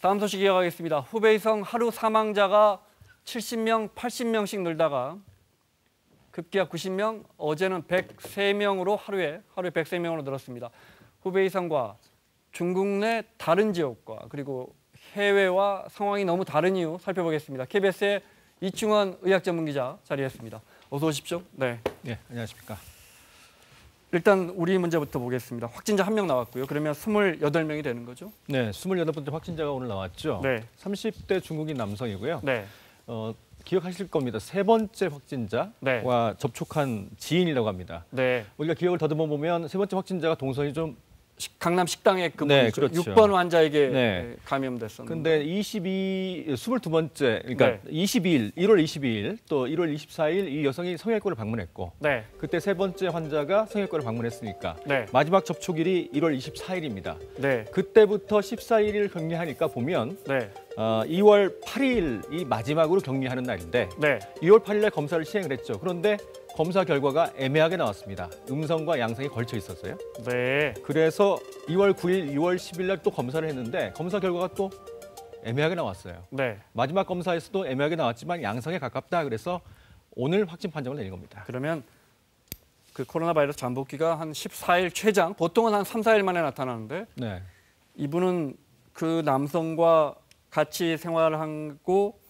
다음 소식 이어가겠습니다. 후베이성 하루 사망자가 70명, 80명씩 늘다가 급기야 90명, 어제는 103명으로 하루에 103명으로 늘었습니다. 후베이성과 중국 내 다른 지역과 그리고 해외와 상황이 너무 다른 이유 살펴보겠습니다. KBS의 이충원 의학전문기자 자리했습니다. 어서 오십시오. 네. 네, 안녕하십니까. 일단 우리 문제부터 보겠습니다. 확진자 1명 나왔고요. 그러면 28명이 되는 거죠? 네, 28번째 확진자가 오늘 나왔죠. 네. 30대 중국인 남성이고요. 네. 기억하실 겁니다. 세 번째 확진자와 네. 접촉한 지인이라고 합니다. 네. 우리가 기억을 더듬어 보면 세 번째 확진자가 동선이 좀 강남 식당에 그 네, 그렇죠. 6번 환자에게 네. 감염됐었는데. 근데 22번째, 그러니까 네. 1월 22일 또 1월 24일 이 여성이 성형외과를 방문했고 네. 그때 세 번째 환자가 성형외과를 방문했으니까 네. 마지막 접촉일이 1월 24일입니다. 네. 그때부터 14일을 격리하니까 보면 네. 2월 8일이 마지막으로 격리하는 날인데 네. 2월 8일 날 검사를 시행을 했죠. 그런데 검사 결과가 애매하게 나왔습니다. 음성과 양성이 걸쳐 있었어요. 네. 그래서 2월 9일, 2월 10일 날 또 검사를 했는데 검사 결과가 또 애매하게 나왔어요. 네. 마지막 검사에서도 애매하게 나왔지만 양성에 가깝다. 그래서 오늘 확진 판정을 내린 겁니다. 그러면 그 코로나 바이러스 잠복기가 한 14일 최장, 보통은 한 3, 4일 만에 나타나는데 네. 이분은 그 남성과 같이 생활하고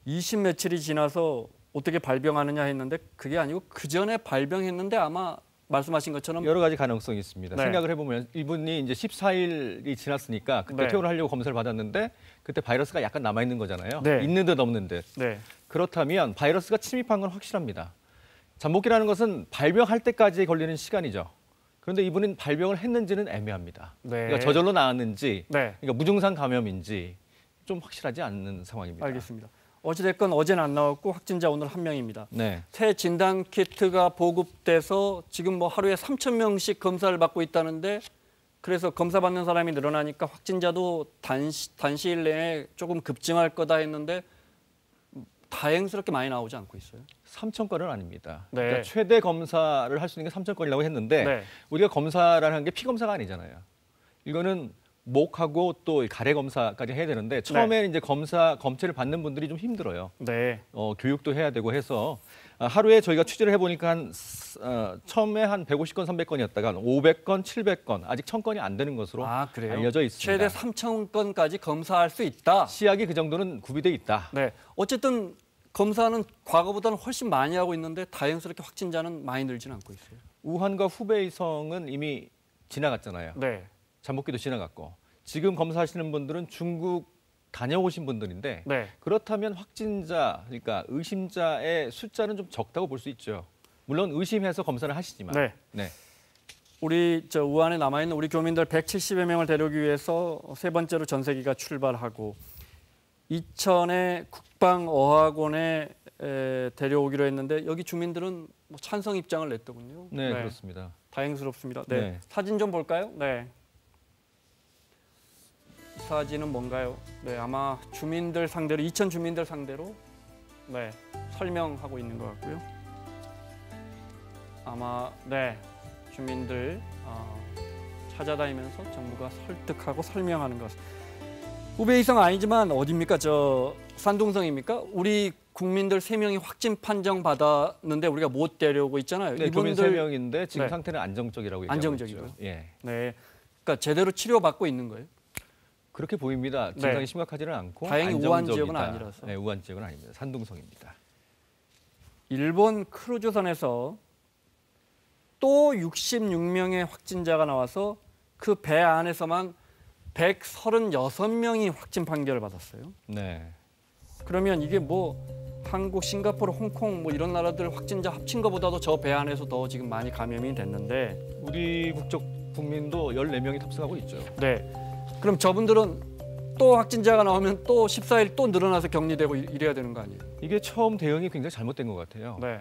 20 며칠이 지나서 어떻게 발병하느냐 했는데 그게 아니고 그 전에 발병했는데 아마 말씀하신 것처럼 여러 가지 가능성이 있습니다. 네. 생각을 해보면 이분이 이제 14일이 지났으니까 그때 네. 퇴원을 하려고 검사를 받았는데 그때 바이러스가 약간 남아있는 거잖아요. 네. 있는 듯 없는 듯. 네. 그렇다면 바이러스가 침입한 건 확실합니다. 잠복기라는 것은 발병할 때까지 걸리는 시간이죠. 그런데 이분은 발병을 했는지는 애매합니다. 네. 그러니까 저절로 나았는지, 네. 그러니까 무증상 감염인지 좀 확실하지 않는 상황입니다. 알겠습니다. 어찌됐건 어제는 안 나왔고 확진자 오늘 1명입니다. 네. 새 진단 키트가 보급돼서 지금 뭐 하루에 3,000명씩 검사를 받고 있다는데 그래서 검사 받는 사람이 늘어나니까 확진자도 단시일 내에 조금 급증할 거다 했는데 다행스럽게 많이 나오지 않고 있어요. 3,000건은 아닙니다. 네. 그러니까 최대 검사를 할 수 있는 게 3,000건이라고 했는데 네. 우리가 검사라는 게 피검사가 아니잖아요. 이거는 목하고 또 가래 검사까지 해야 되는데 처음에는 이제 검체를 받는 분들이 좀 힘들어요. 네. 교육도 해야 되고 해서 하루에 저희가 취재를 해보니까 처음에 한 150건, 300건이었다가 500건, 700건, 아직 1,000건이 안 되는 것으로 그래요? 알려져 있습니다. 최대 3,000건까지 검사할 수 있다. 시약이 그 정도는 구비돼 있다. 네. 어쨌든 검사는 과거보다는 훨씬 많이 하고 있는데 다행스럽게 확진자는 많이 늘지는 않고 있어요. 우한과 후베이성은 이미 지나갔잖아요. 네. 잠복기도 지나갔고 지금 검사하시는 분들은 중국 다녀오신 분들인데 네. 그렇다면 확진자, 그러니까 의심자의 숫자는 좀 적다고 볼 수 있죠. 물론 의심해서 검사를 하시지만. 네. 네. 우리 우한에 남아있는 우리 교민들 170여 명을 데려오기 위해서 세 번째로 전세기가 출발하고 이천의 국방어학원에 데려오기로 했는데 여기 주민들은 뭐 찬성 입장을 냈더군요. 네, 그렇습니다. 다행스럽습니다. 네. 네. 사진 좀 볼까요? 네. 이 사진은 뭔가요? 네, 아마 주민들 상대로, 이천 주민들 상대로 네, 설명하고 있는 것 같고요. 아마 네, 주민들 찾아다니면서 정부가 설득하고 설명하는 것. 후베이성 아니지만 어디입니까? 산둥성입니까? 우리 국민들 3명이 확진 판정 받았는데 우리가 못 데려오고 있잖아요. 네, 교민 3명인데 지금 네. 상태는 안정적이라고 얘기하고 안정적이고요. 있죠. 예. 네, 그러니까 제대로 치료받고 있는 거예요. 그렇게 보입니다. 증상이 심각하지는 않고 다행히 안정적이다. 우한 지역은 아니라서. 네, 우한 지역은 아닙니다. 산둥성입니다. 일본 크루즈선에서 또 66명의 확진자가 나와서 그 배 안에서만 136명이 확진 판결을 받았어요. 네. 그러면 이게 뭐 한국, 싱가포르, 홍콩 뭐 이런 나라들 확진자 합친 것보다도 저 배 안에서 더 지금 많이 감염이 됐는데 우리 국적 국민도 14명이 탑승하고 있죠. 네. 그럼 저분들은 또 확진자가 나오면 또 14일 또 늘어나서 격리되고 이래야 되는 거 아니에요? 이게 처음 대응이 굉장히 잘못된 것 같아요. 네.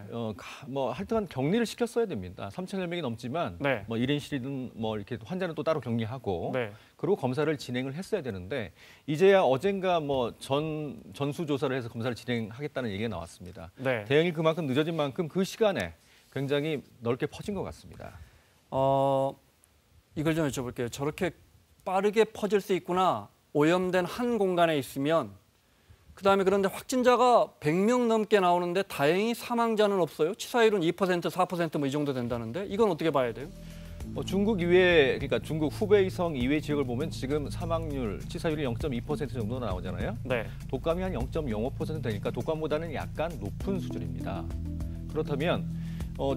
뭐 하여튼 격리를 시켰어야 됩니다. 3,000여 명이 넘지만 네. 뭐 1인실이든 뭐 이렇게 환자는 또 따로 격리하고 네. 그리고 검사를 진행을 했어야 되는데 이제야 어젠가 뭐 전수 조사를 해서 검사를 진행하겠다는 얘기가 나왔습니다. 네. 대응이 그만큼 늦어진 만큼 그 시간에 굉장히 넓게 퍼진 것 같습니다. 이걸 좀 여쭤볼게요. 저렇게 빠르게 퍼질 수 있구나. 오염된 한 공간에 있으면 그다음에 그런데 확진자가 100명 넘게 나오는데 다행히 사망자는 없어요. 치사율은 2%, 4%뭐 이 정도 된다는데 이건 어떻게 봐야 돼요? 중국 이외, 그러니까 중국 후베이성 이외 지역을 보면 지금 사망률, 치사율이 0.2% 정도 나오잖아요. 네. 독감이 한 0.05% 되니까 독감보다는 약간 높은 수준입니다. 그렇다면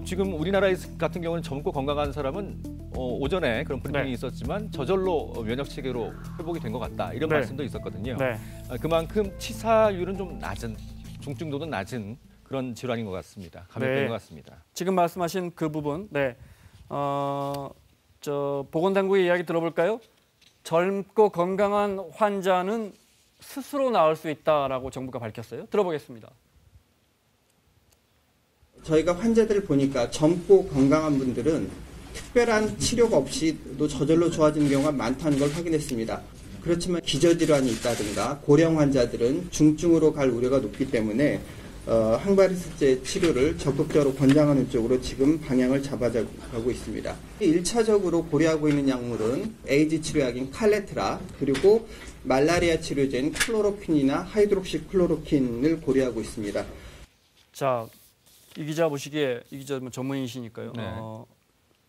지금 우리나라 같은 경우는 젊고 건강한 사람은 오전에 그런 브리핑이 네. 있었지만 저절로 면역 체계로 회복이 된 것 같다 이런 네. 말씀도 있었거든요. 네. 그만큼 치사율은 좀 낮은, 중증도는 낮은 그런 질환인 것 같습니다. 감염된 네. 것 같습니다. 지금 말씀하신 그 부분, 네, 보건당국의 이야기 들어볼까요? 젊고 건강한 환자는 스스로 나을 수 있다라고 정부가 밝혔어요. 들어보겠습니다. 저희가 환자들을 보니까 젊고 건강한 분들은 특별한 치료가 없이도 저절로 좋아지는 경우가 많다는 걸 확인했습니다. 그렇지만 기저질환이 있다든가 고령 환자들은 중증으로 갈 우려가 높기 때문에 항바이러스제 치료를 적극적으로 권장하는 쪽으로 지금 방향을 잡아가고 있습니다. 1차적으로 고려하고 있는 약물은 에이즈 치료약인 칼레트라 그리고 말라리아 치료제인 클로로퀸이나 하이드록시 클로로퀸을 고려하고 있습니다. 자, 이 기자 보시기에 이 기자 전문의시니까요. 네.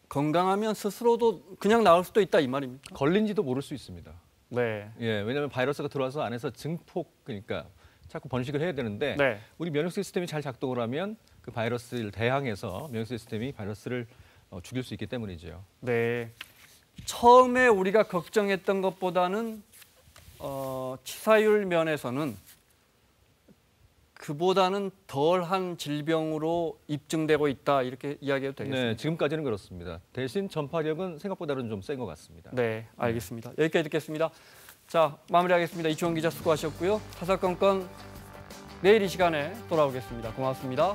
건강하면 스스로도 그냥 나을 수도 있다 이 말입니까? 걸린지도 모를 수 있습니다. 네. 예, 왜냐하면 바이러스가 들어와서 안에서 증폭, 그러니까 자꾸 번식을 해야 되는데 네. 우리 면역 시스템이 잘 작동을 하면 그 바이러스를 대항해서 면역 시스템이 바이러스를 죽일 수 있기 때문이죠. 네. 처음에 우리가 걱정했던 것보다는 치사율 면에서는 그보다는 덜한 질병으로 입증되고 있다 이렇게 이야기해도 되겠습니다. 네, 지금까지는 그렇습니다. 대신 전파력은 생각보다는 좀 센 것 같습니다. 네, 알겠습니다. 여기까지 듣겠습니다. 자, 마무리하겠습니다. 이주원 기자 수고하셨고요. 타사건건 내일 이 시간에 돌아오겠습니다. 고맙습니다.